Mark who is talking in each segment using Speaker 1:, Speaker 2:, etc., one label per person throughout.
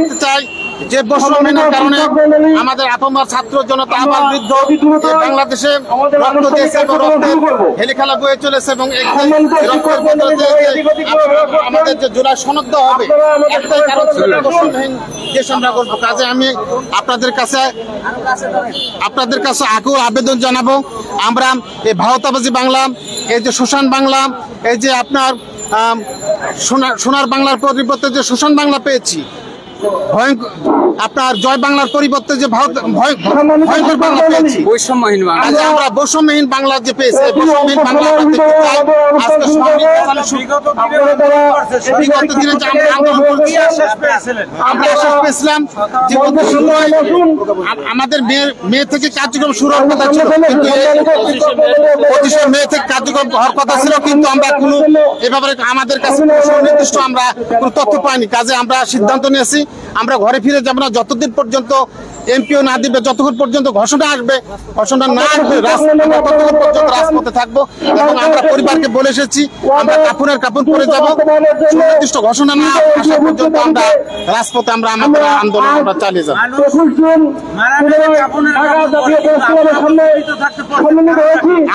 Speaker 1: করতে চাই যে বৈষম্যের কারণে আমাদের আপামর ছাত্র জনতা আবার বৃদ্ধ বাংলাদেশে রক্ত দিয়েছে এবং রক্তের হেলি খেলা বয়ে চলেছে এবং আমাদের যে জুলাই সনদ দেওয়া হবে একটাই কারণ বৈষম্যহীন দেশ আমরা করবো। কাজে আমি আপনাদের কাছে আকুল আবেদন জানাবো, আমরা এই ভারতাবাজি বাংলা, এই যে শোষণ বাংলা, এই যে আপনার সোনার বাংলার পরিবর্তে যে শোষণ বাংলা পেয়েছি, আপনার জয় বাংলার পরিবর্তে যে ভয়ঙ্কর বাংলা পেয়েছি, বৈষম্যহীন বাংলা, আমরা বৈষম্যহীন বাংলা যে পেয়েছি, বৈষম্যহীন বাংলা আমরা আশ্বাস পেয়েছিলাম যে আমাদের মেয়ে থেকে কার্যক্রম শুরু হওয়ার কথা ছিল, কিন্তু 25 মে থেকে কার্যক্রম হওয়ার কথা ছিল, কিন্তু আমরা কোনো এ ব্যাপারে আমাদের কাছে সুনির্দিষ্ট আমরা কোনো তথ্য পাইনি। কাজে আমরা সিদ্ধান্ত নিয়েছি আমরা ঘরে ফিরে যাব না যতদিন পর্যন্ত এমপিও না দিবে, যতক্ষণ পর্যন্ত ঘোষণা আসবে, ঘোষণা না আসবে ততক্ষণ পর্যন্ত রাজপথে থাকবো। এবং আমরা পরিবারকে বলে এসেছি আমরা কাপড় পরে যাব, সুনির্দিষ্ট ঘোষণা না আসা পর্যন্ত আমরা রাজপথে আমরা আমাদের আন্দোলন আমরা চালিয়ে যাব।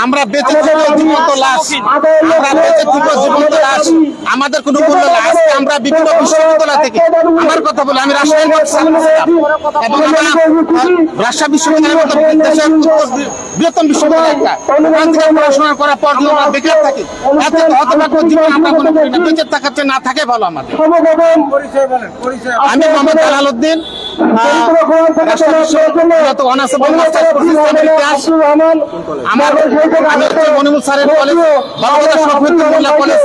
Speaker 1: আমরা বেঁচে থাকবো জীবন্ত লাশ, আমরা বেঁচে থাকবো জীবন্ত লাশ, আমাদের কোনো মূল্য না। আজকে আমরা বিভিন্ন বিশ্ববিদ্যালয় থেকে, আমার কথা বলে আমি রাজশাহীর এবং রাজশাহী বিশ্ববিদ্যালয়ের মতো দেশের বৃহত্তম বিশ্ববিদ্যালয় একটা, ওখান থেকে পড়াশোনা করার পর আমরা বেকার থাকি, এত হতভাগ্য জীবন আমরা মনে করি না। বেঁচে থাকার চেয়ে না থাকে ভালো আমাদের। আমি মোহাম্মদ আলালউদ্দিন, মনিমুল স্যারের কলেজ, কলেজ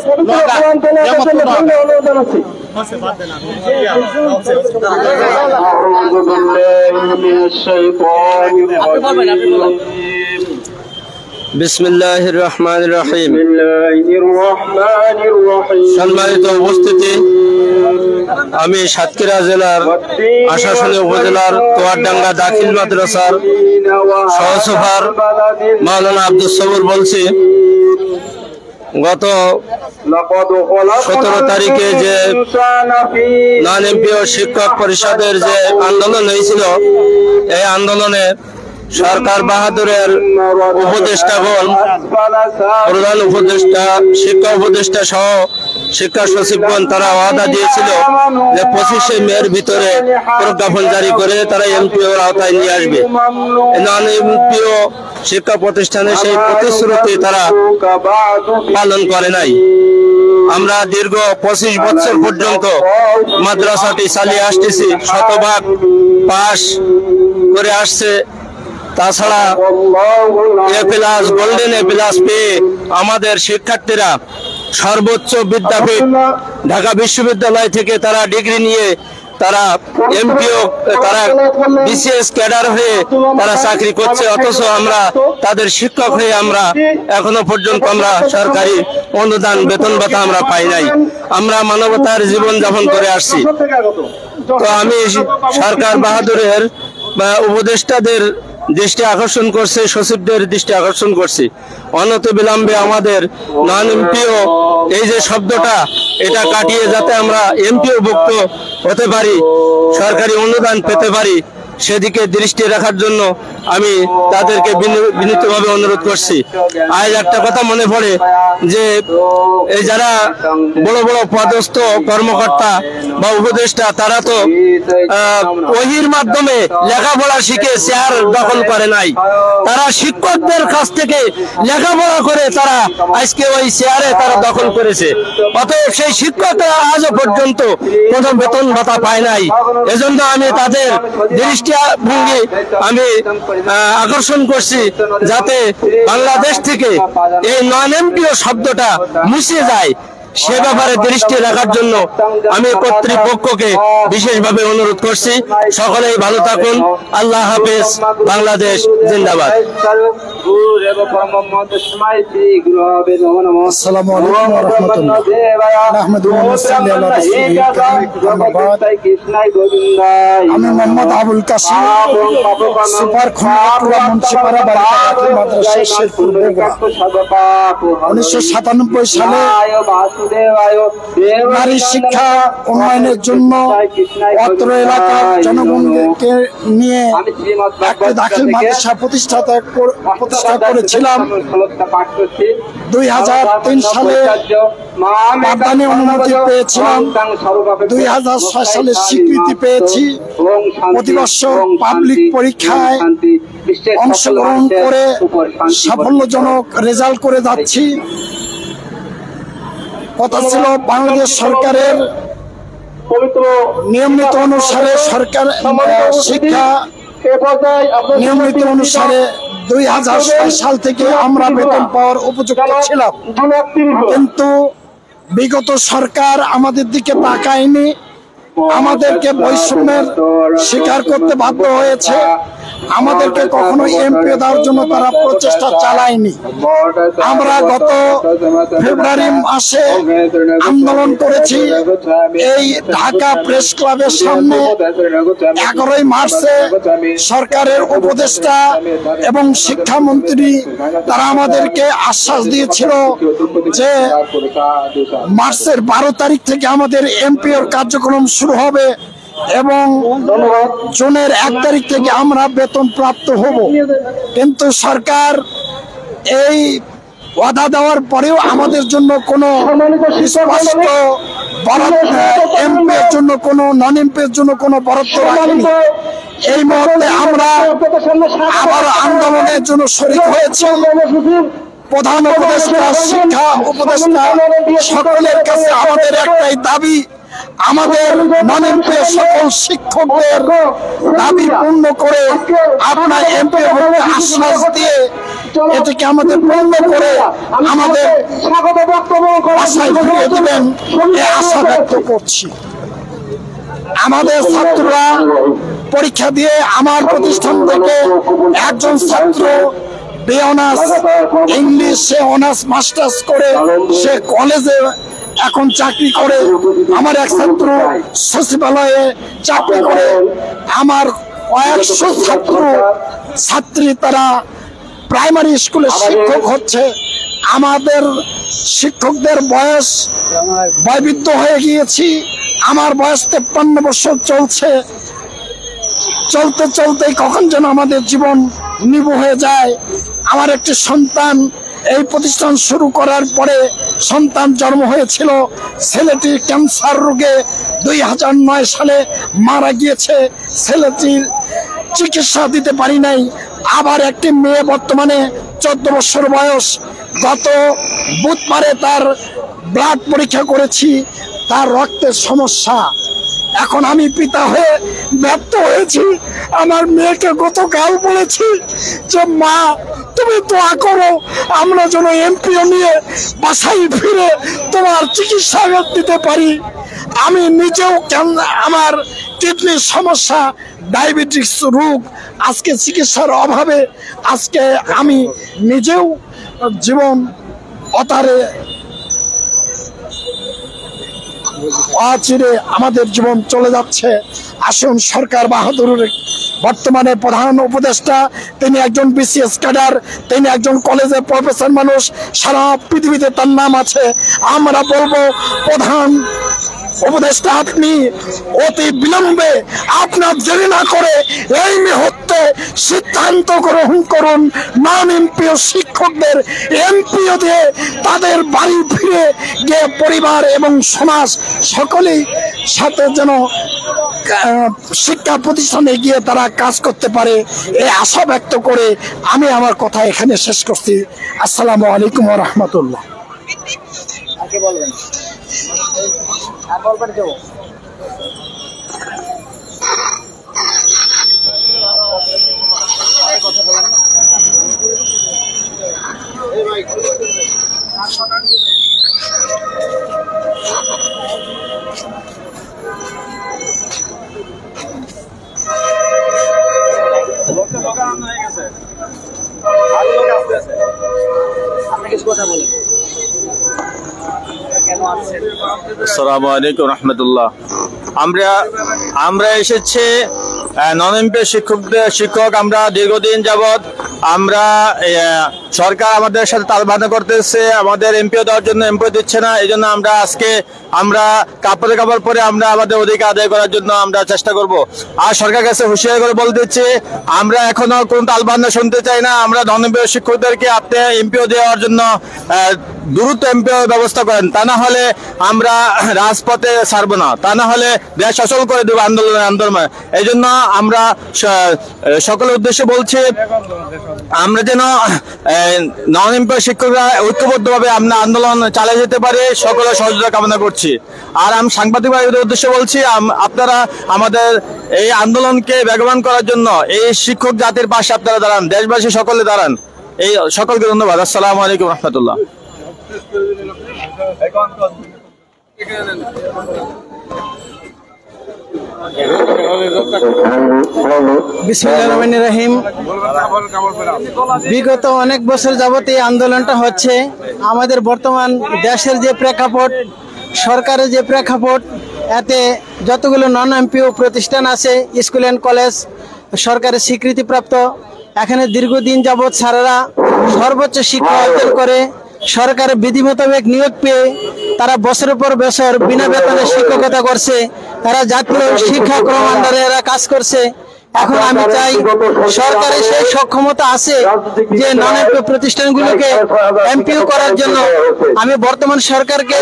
Speaker 2: বিসমিল্লাহির রহমানির রহিম। সম্মানিত উপস্থিতি, আমি সাতক্ষীরা জেলার আশাশুনি উপজেলার তোয়ারডাঙ্গা দাখিল মাদ্রাসার সহসভার মাওলানা আব্দুল সবুর বলছি। গত 17 তারিখে যে নন এমপিও শিক্ষক পরিষদের যে আন্দোলন হয়েছিল, এই আন্দোলনে সরকার বাহাদুরের উপদেষ্টাগণ, প্রধান উপদেষ্টা, শিক্ষা উপদেষ্টা সহ শিক্ষা সচিবগণ তারা ওয়াদা দিয়েছিল যে 25শে মের ভিতরে প্রজ্ঞাপন জারি করে তারা এমপিওর আওতায় নিয়ে আসবে। নন এমপিও শিক্ষা প্রতিষ্ঠানে সেই প্রতিশ্রুতি তারা পালন করে নাই। আমরা দীর্ঘ 25 বছর পর্যন্ত মাদ্রাসাটি চালিয়ে আসতেছি, শতভাগ পাস করে আসছে। তাছাড়া A+ গোল্ডেন A+ পেয়ে আমাদের শিক্ষার্থীরা সর্বোচ্চ বিদ্যাপীঠ ঢাকা বিশ্ববিদ্যালয় থেকে তারা ডিগ্রি নিয়ে তারা এমপিও, তারা বিসিএস ক্যাডার হয়ে তারা চাকরি করছে, অথচ আমরা তাদের শিক্ষক হয়ে আমরা এখনো পর্যন্ত আমরা সরকারি অনুদান বেতন ভাতা আমরা পাই নাই। আমরা মানবতার জীবন যাপন করে আসছি। তো আমি সরকার বাহাদুরের বা উপদেষ্টাদের দৃষ্টি আকর্ষণ করছে, সচিবদের দৃষ্টি আকর্ষণ করছি, অনত বিলম্বে আমাদের নন এমপিও এই যে শব্দটা এটা কাটিয়ে যাতে আমরা এমপিও ভুক্ত হতে পারি, সরকারি অনুদান পেতে পারি, সেদিকে দৃষ্টি রাখার জন্য আমি তাদেরকে বিনীতভাবে অনুরোধ করছি। আজ একটা কথা মনে পড়ে যে এই যারা বড় বড় পদস্থ কর্মকর্তা বা উপদেষ্টা তারা তো ওহির মাধ্যমে লেখাপড়া শিখে চেয়ার দখল করে নাই, তারা শিক্ষকদের কাছ থেকে লেখাপড়া করে তারা আজকে ওই চেয়ারে তারা দখল করেছে। অতএব সেই শিক্ষকরা আজও পর্যন্ত কোনো বেতন ভাতা পায় নাই। এজন্য আমি তাদের দৃষ্টিভঙ্গি আমি আকর্ষণ করছি যাতে বাংলাদেশ থেকে এই নন এমপিও শব্দটা মুছে যায়, সে ব্যাপারে দৃষ্টি রাখার জন্য আমি কর্তৃপক্ষকে বিশেষভাবে অনুরোধ করছি। সকলেই ভালো থাকুন। আল্লাহ হাফেজ। বাংলাদেশ জিন্দাবাদ।
Speaker 3: আসসালামু আলাইকুম ওয়া রাহমাতুল্লাহ। আমি মোহাম্মদ আবুল কাসিম, সুপার খনিপুরা মুন্সিপাড়া বালিকা মাদ্রাসা শেরপুর বগুড়া। 1997 সালে নারী শিক্ষা উন্নয়নের জন্য অত্র এলাকার জনগণকে নিয়ে একটা দাখিল মাদ্রাসা প্রতিষ্ঠা করেছিলাম। 2003 সালে পাঠদানে অনুমতি পেয়েছিলাম, 2006 সালে স্বীকৃতি পেয়েছি। প্রতি বছর পাবলিক পরীক্ষায় অংশগ্রহণ করে সাফল্যজনক রেজাল্ট করে যাচ্ছি। কথা ছিল বাংলাদেশ সরকারের নিয়মিত অনুসারে সরকার শিক্ষা নিয়মিত অনুসারে 2006 সাল থেকে আমরা বেতন পাওয়ার উপযুক্ত ছিলাম, কিন্তু বিগত সরকার আমাদের দিকে তাকায়নি, আমাদেরকে বৈষম্যের স্বীকার করতে বাধ্য হয়েছে। আমাদেরকে কখনো এমপিও দেওয়ার জন্য তারা প্রচেষ্টা চালায়নি। আমরা গত ফেব্রুয়ারি মাসে আন্দোলন করেছি এই ঢাকা প্রেস ক্লাবের সামনে। 11 মার্চে সরকারের উপদেষ্টা এবং শিক্ষামন্ত্রী তারা আমাদেরকে আশ্বাস দিয়েছিল যে মার্চের 12 তারিখ থেকে আমাদের এমপিওর কার্যক্রম শুরু হবে এবং জুনের 1 তারিখ থেকে আমরা বেতন প্রাপ্ত হব। কিন্তু সরকার এই ওয়াদা দেওয়ার পরেও আমাদের জন্য কোনো স্পষ্ট বরাদ্দ, এমপির জন্য কোনো নন এমপির জন্য কোনো বরাদ্দ রাখেনি। এই মুহূর্তে আমরা আবার আন্দোলনের জন্য শরীক হয়েছি। প্রধান উপদেষ্টা, শিক্ষা উপদেষ্টা সকলের কাছে আমাদের একটাই দাবি, আমাদের নন এমপি সকল শিক্ষকদের দাবি পূর্ণ করে আপনার এমপি আশ্বাস দিয়ে এটাকে আমাদের পূর্ণ করে আমাদের আশায় ফিরিয়ে দেবেন এই আশা ব্যক্ত করছি। আমাদের ছাত্ররা পরীক্ষা দিয়ে আমার প্রতিষ্ঠান থেকে একজন ছাত্র অনার্স ইংলিশে অনার্স মাস্টার্স করে সে কলেজে এখন চাকরি করে। আমার এক ছাত্র সচিবালয়ে চাকরি করে। আমার কয়েকশো ছাত্রী তারা প্রাইমারি স্কুলে শিক্ষক হচ্ছে। আমাদের শিক্ষকদের বয়স বয়বৃদ্ধ হয়ে গিয়েছি। আমার বয়স 53 বছর চলছে। চলতে চলতে কখন যেন আমাদের জীবন নিভু হয়ে যায়। আমার একটি সন্তান এই প্রতিষ্ঠান শুরু করার পরে সন্তান জন্ম হয়েছিল, ছেলেটি ক্যান্সার রোগে 2009 সালে মারা গিয়েছে। ছেলেটির চিকিৎসা দিতে পারি নাই। আবার একটি মেয়ে বর্তমানে 14 বছর বয়স, গত বুধবারে তার ব্লাড পরীক্ষা করেছি, তার রক্তের সমস্যা। এখন আমি পিতা হয়ে ব্যর্থ হয়েছি। আমার মেয়েকে গতকাল বলেছি যে মা তুমি দোয়া করো আমরা যেন এমপিও নিয়ে বাসায় ফিরে তোমার চিকিৎসা দিতে পারি। আমি নিজেও আমার কিডনির সমস্যা, ডায়াবেটিস রোগ, আজকে চিকিৎসার অভাবে আজকে আমি নিজেও জীবন অতারে অচিরে আমাদের জীবন চলে যাচ্ছে। আসুন সরকার বাহাদুরের বর্তমানে প্রধান উপদেষ্টা, তিনি একজন বিসিএস ক্যাডার, তিনি একজন কলেজের প্রফেসর মানুষ, সারা পৃথিবীতে তার নাম আছে। আমরা বলবো প্রধান উপদেষ্টা আপনি অতি বিলম্বে আপনার দেরি না করে এই মুহূর্তে সিদ্ধান্ত গ্রহণ করুন। নন এমপিও শিক্ষকদের এমপিও দিয়ে তাদের বাড়ি ফিরে গিয়ে পরিবার এবং সমাজ সকলেই সাথে যেন শিক্ষা প্রতিষ্ঠানে গিয়ে তারা কাজ করতে পারে এই আশা ব্যক্ত করে আমি আমার কথা এখানে শেষ করছি। আসসালামু আলাইকুম ওয়া রাহমাতুল্লাহ। আগে বলবেন আর বলবেন দেব কথা বলেন এই ভাই
Speaker 2: আসসালামু আলাইকুম রহমতুল্লাহ। আমরা এসেছি নন এমপি শিক্ষক আমরা দীর্ঘদিন যাবৎ আমরা সরকার আমাদের সাথে তালবাহানা করতেছে, আমাদের এমপিও দেওয়ার জন্য এমপিও দিচ্ছে না। এই জন্য আমরা কাপড়ে কাপড় পরে আমরা আমাদের অধিকার আদায় করার জন্য আমরা চেষ্টা করব। আর সরকার কাছে হুঁশিয়ার করে বলে দিচ্ছি, আমরা এখনো কোন তালবাহানা শুনতে চাই না। আমরা নন এমপি শিক্ষকদেরকে আপনি এমপিও দেওয়ার জন্য দ্রুত এমপিও ব্যবস্থা করেন, তা না হলে আমরা রাজপথে ছাড়বো না, তা না হলে দেশ অচল করে দেবো আন্দোলন। এই জন্য আমরা সকলের উদ্দেশ্যে বলছি, আমরা যেন নন এমপি শিক্ষকরা ঐক্যবদ্ধভাবে আমরা আন্দোলন চালিয়ে যেতে পারি, সকলের সহযোগিতা কামনা করছি। আর আমি সাংবাদিক ভাইদের উদ্দেশ্যে বলছি, আপনারা আমাদের এই আন্দোলনকে বেগবান করার জন্য এই শিক্ষক জাতির পাশে আপনারা দাঁড়ান, দেশবাসী সকলে দাঁড়ান। এই সকলকে ধন্যবাদ। আসসালামু আলাইকুম রহমতুল্লাহ।
Speaker 4: বিসমিল্লাহির রহমানির রহিম। বিগত অনেক বছর যাবত এই আন্দোলনটা হচ্ছে। আমাদের বর্তমান দেশের যে প্রেক্ষাপট, সরকারের যে প্রেক্ষাপট, এতে যতগুলো নন এমপিও প্রতিষ্ঠান আছে, স্কুল অ্যান্ড কলেজ সরকারের স্বীকৃতিপ্রাপ্ত, এখানে দীর্ঘদিন যাবৎ স্যারেরা সর্বোচ্চ শিক্ষা অর্জন করে সরকারের বিধি মোতাবেক নিয়োগ পেয়ে তারা বছরের পর বছর বিনা বেতনে শিক্ষকতা করছে। তারা জাতীয় শিক্ষা ক্রমান্বয়ে এরা কাজ করছে। এখন আমি চাই সরকারের সেই সক্ষমতা আছে যে নন এমপি প্রতিষ্ঠানগুলোকে এমপিও করার জন্য। আমি বর্তমান সরকারকে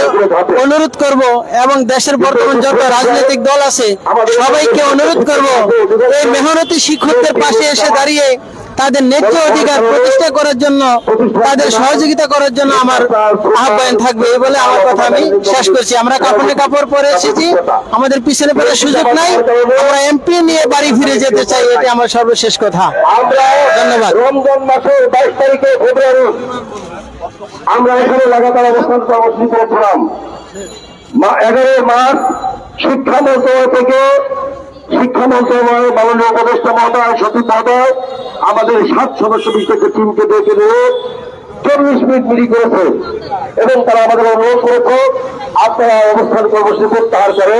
Speaker 4: অনুরোধ করব এবং দেশের বর্তমান যত রাজনৈতিক দল আছে সবাইকে অনুরোধ করব, এই মেহনতি শিক্ষকদের পাশে এসে দাঁড়িয়ে তাদের ন্যায্য অধিকার প্রতিষ্ঠা করার জন্য, তাদের সহযোগিতা করার জন্য আমার আহ্বান থাকবে। এই বলে আমার কথা আমি শেষ করছি। আমরা কাপড়ে কাপড় পরে এসেছি, আমাদের পিছনে পড়ার সুযোগ নাই। আমরা এমপি নিয়ে বাড়ি ফিরে যেতে চাই, এটা আমার সর্বশেষ কথা। ধন্যবাদ।
Speaker 5: রমজান মাসের 22 তারিখে ফেব্রুয়ারি আমরা এখানে লাগাতার অবস্থান কর্মসূচি করেছিলাম। 11 মার্চ শিক্ষা মন্ত্রণালয় থেকে মাননীয় উপদেষ্টা মহোদয়, সচিব মহোদয় আমাদের 7 সদস্য বিশিষ্ট টিমকে ডেকে নিয়ে 40 মিনিট মিটিং করেছে এবং তারা আমাদের অনুরোধ করেছে আপনারা অবস্থান কর্মসূচি প্রত্যাহার করেন।